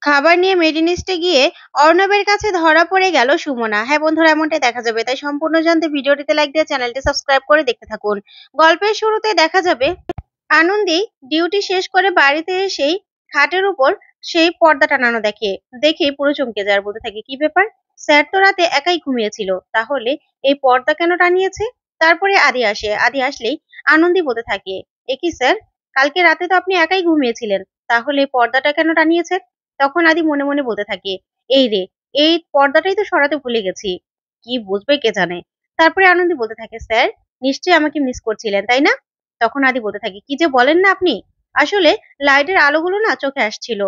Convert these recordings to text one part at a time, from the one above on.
খাবার নিয়ে মেডিনিস্টে গিয়ে অর্ণবের কাছে ধরা পড়ে গেল সুমনা। হ্যাঁ বন্ধুরা, এমনটাই দেখা যাবে। তাই সম্পূর্ণ জানতে ভিডিওটিতে লাইক দিয়ে চ্যানেলটি সাবস্ক্রাইব করে দেখতে থাকুন। গল্পের শুরুতে দেখা যাবে আনন্দী ডিউটি শেষ করে বাড়িতে এসেই খাটের উপর সেই পর্দা টানানো দেখে পুরো চমকে যায় আর বলতে থাকে, কি ব্যাপার? স্যার তো রাতে একাই ঘুমিয়েছিল, তাহলে এই পর্দা কেন টানিয়েছে? তারপরে আদি আসে। আদি আসলেই আনন্দী বলতে থাকে, এ কি স্যার, কালকে রাতে তো আপনি একাই ঘুমিয়েছিলেন, তাহলে এই পর্দাটা কেন টানিয়েছেন? তখন আদি মনে মনে বলতে থাকে, এই রে, এই পর্দাটাই তো সরাতে ভুলে গেছি, কি বুঝবে কে জানে। তারপরে আনন্দী বলতে থাকে, স্যার নিশ্চয়ই আমাকে মিস করছিলেন তাই না? তখন আদি বলতে থাকে, কি যে বলেন না আপনি, আসলে লাইটের আলোগুলো না চোখে আসছিল,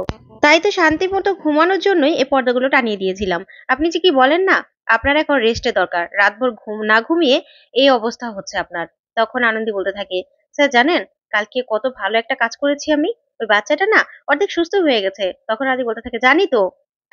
তাই তো শান্তি মতো ঘুমানোর জন্যই এই পর্দাগুলো টানিয়ে দিয়েছিলাম। আপনি যে কি বলেন না, আপনার এখন রেস্টের দরকার, রাতভর ঘুম না ঘুমিয়ে এই অবস্থা হচ্ছে আপনার। তখন আনন্দী বলতে থাকে, স্যার জানেন কালকে কত ভালো একটা কাজ করেছি আমি, ওই বাচ্চাটা না অর্ধেক সুস্থ হয়ে গেছে। তখন আদি বলতে থাকে, জানি তো।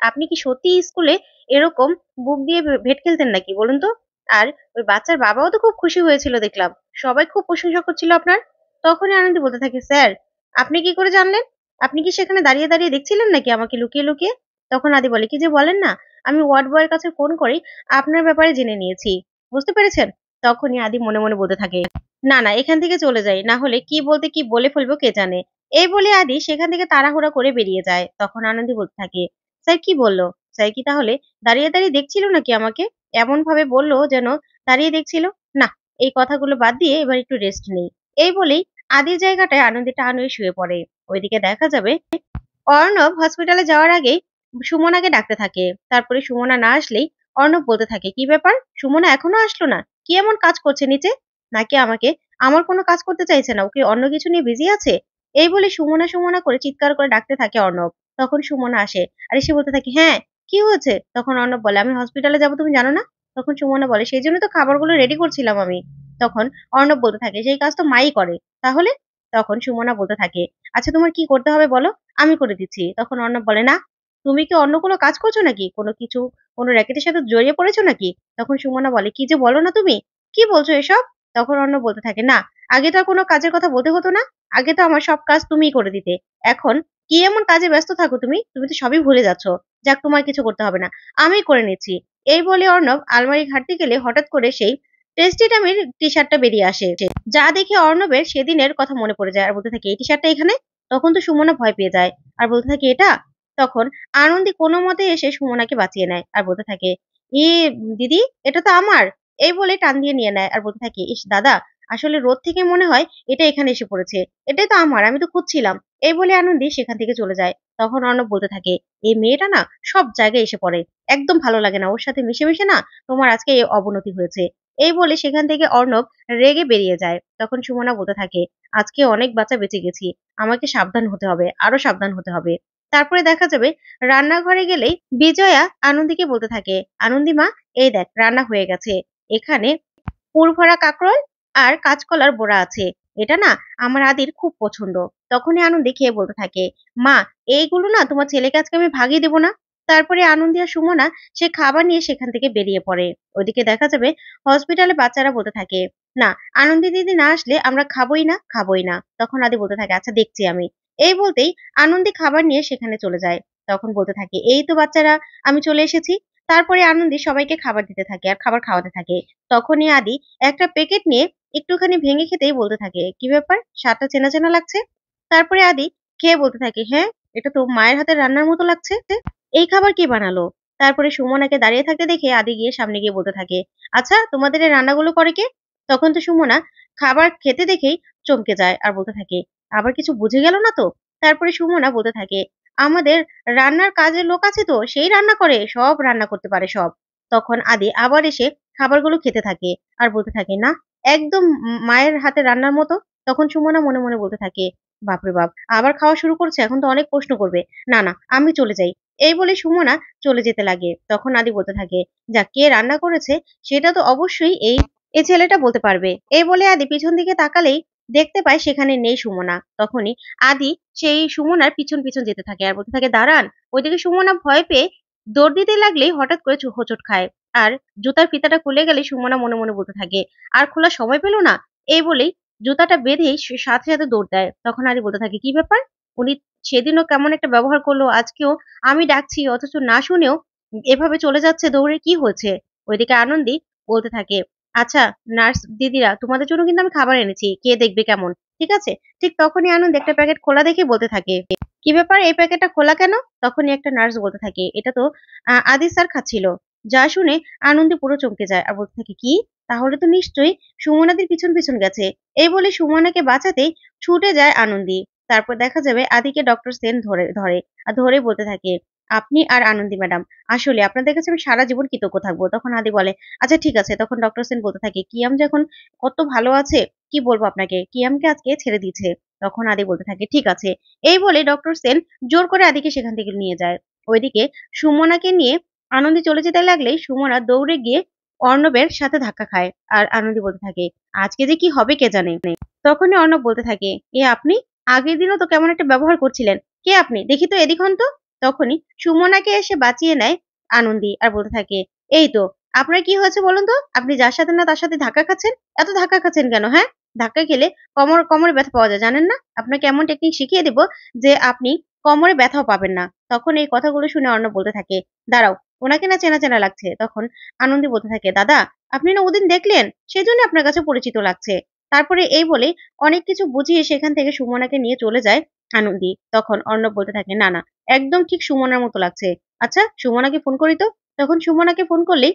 আপনি কি সত্যি স্কুলে এরকম বুক দিয়ে ভেট খেলতেন নাকি বলুন তো? আর ওই বাচ্চার বাবাও তো খুব খুশি হয়েছিল দেখলাম, সবাই খুব প্রশংসা করছিল আপনার। তখনই আনন্দী বলতে থাকে, স্যার আপনি কি করে জানলেন? আপনি কি সেখানে দাঁড়িয়ে দাঁড়িয়ে দেখছিলেন নাকি আমাকে লুকিয়ে লুকিয়ে? তখন আদি বলে, কি যে বলেন না, আমি ওয়ার্ড বয়ের কাছে ফোন করে আপনার ব্যাপারে জেনে নিয়েছি, বুঝতে পেরেছেন? তখনই আদি মনে মনে বলতে থাকে, না না, এখান থেকে চলে যাই, না হলে কি বলতে কি বলে ফেলবো কে জানে। এই বলে আদি সেখান থেকে তাড়াহুড়া করে বেরিয়ে যায়। তখন আনন্দী বলতে থাকে, স্যার কি বললো? স্যার কি তাহলে দাঁড়িয়ে দাঁড়িয়ে দেখছিল নাকি আমাকে? এমন ভাবে বললো যেন দাঁড়িয়ে দেখছিল। না, এই কথাগুলো বাদ দিয়ে এবার একটু রেস্ট নেই। এই বলেই আদির জায়গাটায় আনন্দী টান হয়ে শুয়ে পড়ে। ওইদিকে দেখা যাবে অর্ণব হসপিটালে যাওয়ার আগেই সুমনাকে ডাকতে থাকে। তারপরে সুমনা না আসলেই অর্ণব বলতে থাকে, কি ব্যাপার, সুমনা এখনো আসলো না? কি এমন কাজ করছে নিচে? নাকি আমাকে আমার কোনো কাজ করতে চাইছে না, ওকে অন্য কিছু নিয়ে বিজি আছে? এই বলে সুমনা সুমনা করে চিৎকার করে ডাকতে থাকে অর্ণব। তখন সুমনা আসে আর এসে বলতে থাকে, হ্যাঁ কি হয়েছে? তখন অর্ণব বলে, আমি হসপিটালে যাবো তুমি জানো না? তখন সুমনা বলে, সেই জন্য তো খাবারগুলো রেডি করছিলাম আমি। তখন অর্ণব বলতে থাকে, সেই কাজ তো মাই করে, তাহলে? তখন সুমনা বলতে থাকে, আচ্ছা তোমার কি করতে হবে বলো, আমি করে দিচ্ছি। তখন অর্ণব বলে, না, তুমি কি অন্য কোনো কাজ করছো নাকি? কোনো কিছু, কোনো র‍্যাকেটের সাথে জড়িয়ে পড়েছো নাকি? তখন সুমনা বলে, কি যে বলো না তুমি? কি বলছো এসব? তখন অর্ণব বলতে থাকে, না, আগে তো আর কোনো কাজের কথা বলতে হতো না। আগে তো আমার সব কাজ তুমিই করে দিতে। এখন কি এমন কাজে ব্যস্ত থাকো তুমি? তুমি তো সবই ভুলে যাচ্ছ। যাক, তোমার কিছু করতে হবে না। আমিই করে নিচ্ছি। এই বলে অর্ণব আলমারি ঘাঁটতে গেলে হঠাৎ করে সেই টেস্টি টামির টি-শার্টটা বেরিয়ে আসে। যা দেখে অর্ণবের সেদিনের কথা মনে পড়ে যায় আর বলতে থাকে, এই টি-শার্টটা এখানে? তখন তো সুমনা ভয় পেয়ে যায় আর বলতে থাকে, এটা? তখন আনন্দী কোনো মতে এসে সুমনাকে বাঁচিয়ে নেয় আর বলতে থাকে, ই দিদি, এটা তো আমার। এই বলে টান দিয়ে নিয়ে নেয় আর বলতে থাকে, ইস দাদা, আসলে রোদ থেকে মনে হয় এটা এখানে এসে পড়েছে। এটাই তো আমার, আমি তো খুঁজছিলাম। এই বলে আনন্দী সেখান থেকে চলে যায়। তখন অর্ণব বলতে থাকে, এই মেয়েটা না সব জায়গায় এসে পড়ে, একদম ভালো লাগে না ওর সাথে মিশে মিশে, না তোমার আজকে এই অবনতি হয়েছে। এই বলে সেখান থেকে অর্ণব রেগে বেরিয়ে যায়। তখন সুমনা বলতে থাকে, আজকে অনেক বাচ্চা বেঁচে গেছি, আমাকে সাবধান হতে হবে, আরো সাবধান হতে হবে। তারপরে দেখা যাবে রান্নাঘরে গেলেই বিজয়া আনন্দীকে বলতে থাকে, আনন্দী মা, এই দেখ রান্না হয়ে গেছে, এখানে পুরভরা কাঁকরোল আর কাঁচকলার বড়া আছে। এটা না আমার আদির খুব পছন্দ। তখনই আনন্দী খেয়ে বলতে থাকে, মা, এইগুলো না তোমার ছেলেকে আজকে আমি ভাগিয়ে দেবো না। তারপরে আনন্দী আর সুমনা সে খাবার নিয়ে সেখান থেকে বেরিয়ে পড়ে। ওইদিকে দেখা যাবে হসপিটালে বাচ্চারা বলতে থাকে, না, আনন্দী দিদি না আসলে আমরা খাবোই না, খাবোই না। তখন আদি বলতে থাকে, আচ্ছা দেখছি আমি। এই বলতেই আনন্দী খাবার নিয়ে সেখানে চলে যায়। তখন বলতে থাকে, এই তো বাচ্চারা, আমি চলে এসেছি। তারপরে আনন্দী সবাইকে খাবার দিতে থাকে আর খাবার খাওয়াতে থাকে। তখনই আদি একটা প্যাকেট নিয়ে একটুখানি ভেঙে খেতেই বলতে থাকে, কি ব্যাপার, স্বাদটা চেনা চেনা লাগছে। তারপরে আদি খেয়ে বলতে থাকে, হ্যাঁ, এটা তো মায়ের হাতের রান্নার মতো লাগছে। এই খাবার কে বানালো? তারপরে সুমনাকে দাঁড়িয়ে থাকতে দেখে আদি গিয়ে সামনে গিয়ে বলতে থাকে, আচ্ছা তোমাদের এই রান্নাগুলো করে কে? তখন তো সুমনা খাবার খেতে দেখেই চমকে যায় আর বলতে থাকে, আবার কিছু বুঝে গেল না তো? তারপরে সুমনা বলতে থাকে, আমাদের রান্নার কাজের লোক আছে তো, সেই রান্না করে, সব রান্না করতে পারে সব। তখন আদি আবার এসে খাবারগুলো খেতে থাকে আর বলতে থাকে, না, একদম মায়ের হাতে রান্নার মতো। তখন সুমনা মনে মনে বলতে থাকে, বাপরে বাপ, আবার খাওয়া শুরু করছে, এখন তো অনেক প্রশ্ন করবে। না না, আমি চলে যাই। এই বলে সুমনা চলে যেতে লাগে। তখন আদি বলতে থাকে, যা, কে রান্না করেছে সেটা তো অবশ্যই এই ছেলেটা বলতে পারবে। এই বলে আদি পিছন দিকে তাকালেই দেখতে পায় সেখানে নেই সুমনা। তখনই আদি সেই সুমনার পিছন পিছন যেতে থাকে আর বলতে থাকে, দাঁড়ান। ওইদিকে সুমনা ভয় পেয়ে দৌড় দিতে লাগলেই হঠাৎ করে হোঁচট খায় আর জুতার ফিতাটা খুলে গেলে সুমনা মনে মনে বলতে থাকে, আর খোলার সময় পেল না। এই বলেই জুতাটা বেঁধেই সে সাথে সাথে দৌড় দেয়। তখন আদি বলতে থাকে, কি ব্যাপার, উনি সেদিনও কেমন একটা ব্যবহার করলো, আজকেও আমি ডাকছি অথচ না শুনেও এভাবে চলে যাচ্ছে দৌড়ে, কি হয়েছে? ওইদিকে আনন্দী বলতে থাকে, আচ্ছা নার্স দিদিরা তোমাদের জন্য কিন্তু আমি খাবার এনেছি, কে দেখবে কেমন, ঠিক আছে? ঠিক তখনই আনন্দ একটা প্যাকেট খোলা দেখে বলতে থাকে, কি ব্যাপার এই প্যাকেটটা খোলা কেন? তখনই একটা নার্স বলতে থাকে, এটা তো আদি স্যার খাচ্ছিল। যা শুনে আনন্দী পুরো চমকে যায় আর বলতে থাকে, কি? তাহলে তো নিশ্চয়ই সুমনাদের পিছন পিছন গেছে। এই বলে সুমনাকে বাঁচাতেই ছুটে যায় আনন্দী। তারপর দেখা যাবে আদিকে ডক্টর সেন ধরে ধরে আর ধরে বলতে থাকে, আপনি আর আনন্দী ম্যাডাম, আসলে আপনাদের কাছে আমি সারা জীবন কৃতজ্ঞ থাকবো। তখন আদি বলে, আচ্ছা ঠিক আছে। তখন ডক্টর সেন বলতে থাকে, কিয়াম যে এখন কত ভালো আছে, কি বলবো আপনাকে, কিয়ামকে আজকে ছেড়ে দিয়েছে। তখন আদি বলতে থাকে, ঠিক আছে। এই বলে ডক্টর সেন জোর করে আদিকে সেখান থেকে নিয়ে যায়। ওইদিকে সুমনাকে নিয়ে আনন্দী চলে যেতে লাগলেই সুমনা দৌড়ে গিয়ে অর্ণবের সাথে ধাক্কা খায় আর আনন্দী বলতে থাকে, আজকে যে কি হবে কে জানে। তখনই অর্ণব বলতে থাকে, এ আপনি? আগের দিনও তো কেমন একটা ব্যবহার করছিলেন, কে আপনি? দেখি তো এদিক হন তো। তখনই সুমনাকে এসে বাঁচিয়ে নেয় আনন্দী আর বলতে থাকে, এই তো, আপনার কি হয়েছে বলুন তো? আপনি যার সাথে না তার সাথে ধাক্কা খাচ্ছেন, এত ধাক্কা খাচ্ছেন কেন? হ্যাঁ, ধাক্কা খেলে কোমরে ব্যথা পাওয়া যায়, জানেন না? আপনাকে এমন টেকনিক শিখিয়ে দিব যে আপনি কোমরে ব্যথাও পাবেন না। তখন এই কথাগুলো শুনে অর্ণব বলতে থাকে, দাঁড়াও, ওনাকে না চেনা চেনা লাগছে। তখন আনন্দী বলতে থাকে, দাদা আপনি না ওদিন দেখলেন, সেজন্য আপনার কাছে পরিচিত লাগছে। তারপরে এই বলে অনেক কিছু বুঝিয়ে সেখান থেকে সুমনাকে নিয়ে চলে যায় আনন্দী। তখন অর্ণব বলতে থাকে, না না, একদম ঠিক সুমনার মতো লাগছে। আচ্ছা সুমনাকে ফোন করি তো। তখন সুমনাকে ফোন করলেই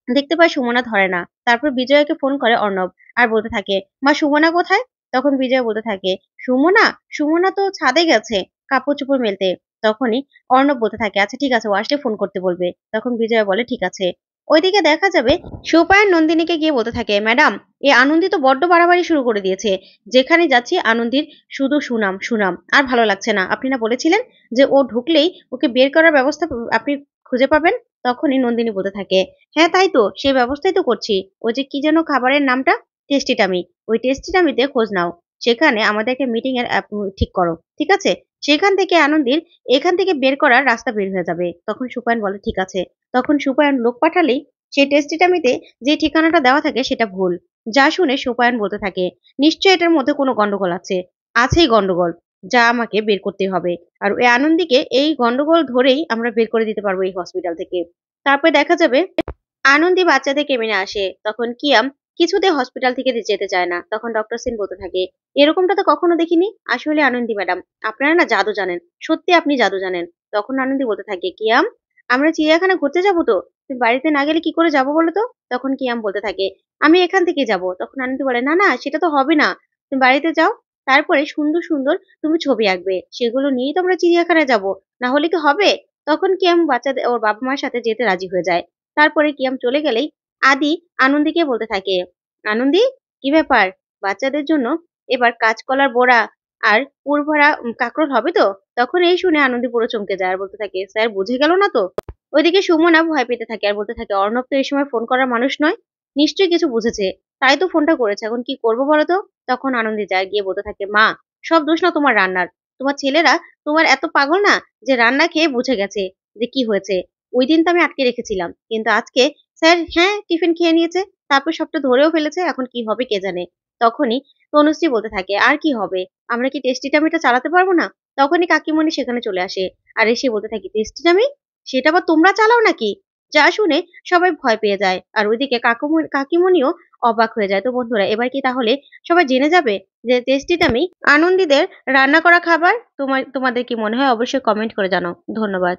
দেখতে পায় সুমনা ধরে না। তারপর বিজয়াকে ফোন করে অর্ণব আর বলতে থাকে, মা সুমনা কোথায়? তখন বিজয় বলতে থাকে, সুমনা? সুমনা তো ছাদে গেছে কাপড় চোপড় মেলতে। তখনই অর্ণব বলতে থাকে, আচ্ছা ঠিক আছে, ও আসলে ফোন করতে বলবে। তখন বিজয় বলে, ঠিক আছে। ওইদিকে দেখা যাবে সুপায়ন নন্দিনীকে গিয়ে বলতে থাকে, ম্যাডাম এ আনন্দী তো বড্ড বাড়াবাড়ি শুরু করে দিয়েছে। যেখানে যাচ্ছি আনন্দীর শুধু সুনাম সুনাম, আর ভালো লাগছে না। আপনি না বলেছিলেন যে ও ঢুকলেই ওকে বের করার ব্যবস্থা আপনি খুঁজে পাবেন? তখনই নন্দিনী বলতে থাকে, হ্যাঁ তাই তো, সেই ব্যবস্থাই তো করছি। ওই যে কি যেন খাবারের নামটা, টেস্টি টামি, ওই টেস্টি টামিতে খোঁজ নাও। সেখানে আমাদের একটা মিটিং এর ঠিক করো, ঠিক আছে? সেখান থেকে আনন্দীর এখান থেকে বের করার রাস্তা বের হয়ে যাবে। তখন সুপায়ন বলে, ঠিক আছে। তখন সুপায়ন লোক পাঠালেই সেই টেস্টি টামিতে যে ঠিকানাটা দেওয়া থাকে সেটা ভুল। যা শুনে সুপায়ন বলতে থাকে, নিশ্চয়ই এটার মধ্যে কোনো গন্ডগোল আছে। আছেই গন্ডগোল, যা আমাকে বের করতে হবে। আর ওই আনন্দীকে এই গন্ডগোল ধরেই আমরা বের করে দিতে পারবো এই হসপিটাল থেকে। তারপরে দেখা যাবে আনন্দী বাচ্চাদের কেবিনে আসে। তখন কিয়াম কিছুতে হসপিটাল থেকে যেতে চায় না। তখন ডক্টর সিন বলতে থাকে, এরকমটা তো কখনো দেখিনি। আসলে আনন্দী ম্যাডাম, আপনারা না জাদু জানেন, সত্যি আপনি জাদু জানেন। তখন আনন্দী বলতে থাকে, কিয়াম আমরা চিড়িয়াখানা ঘুরতে যাবো তো, তুমি বাড়িতে না গেলে কি করে যাবো বলো তো? তখন কিয়াম বলতে থাকে, আমি এখান থেকে যাব। তখন আনন্দী বলে, না না, সেটা তো হবে না, তুমি বাড়িতে যাও, তারপরে সুন্দর সুন্দর তুমি ছবি আঁকবে, সেগুলো নিয়েই তো আমরা চিড়িয়াখানায় যাব, না হলে কি হবে? তখন কিয়াম বাচ্চাদের ওর বাবা মার সাথে যেতে রাজি হয়ে যায়। তারপরে কিয়াম চলে গেলেই আদি আনন্দীকে বলতে থাকে, আনন্দী কি ব্যাপার, বাচ্চাদের জন্য এবার কাঁচকলার বড়া আর পুর ভরা কাঁকরোল হবে তো? তখন এই শুনে আনন্দী পুরো চমকে যায় আর বলতে থাকে, স্যার বুঝে গেল না তো? ওইদিকে সুমনা ভয় পেতে থাকে আর বলতে থাকে, অর্ণব তো এই সময় ফোন করার মানুষ নয়, নিশ্চয়ই কিছু বুঝেছে, তাই তো ফোনটা করেছে, এখন কি করবো বলো তো? তখন আনন্দী যায় গিয়ে বলতে থাকে, মা সব দোষ না তোমার রান্নার, তোমার ছেলেরা তোমার এত পাগল না যে রান্না খেয়ে বুঝে গেছে যে কি হয়েছে। ওই দিন তো আমি আটকে রেখেছিলাম, কিন্তু আজকে স্যার হ্যাঁ টিফিন খেয়ে নিয়েছে, তারপর সবটা ধরেও ফেলেছে, এখন কি হবে কে জানে। তখনই তনুশ্রী বলতে থাকে, আর কি হবে, আমরা কি টেস্টি টামিটা চালাতে পারবো না? তখনই কাকিমণি সেখানে চলে আসে আর এসে বলতে থাকে, টেস্টি টামি সেটা আবার তোমরা চালাও নাকি? যা শুনে সবাই ভয় পেয়ে যায় আর ওইদিকে কাকিমণিও অবাক হয়ে যায়। তো বন্ধুরা এবার কি তাহলে সবাই জেনে যাবে যে টেস্টি টামি আনন্দীদের রান্না করা খাবার? তোমাদের কি মনে হয় অবশ্যই কমেন্ট করে জানাও। ধন্যবাদ।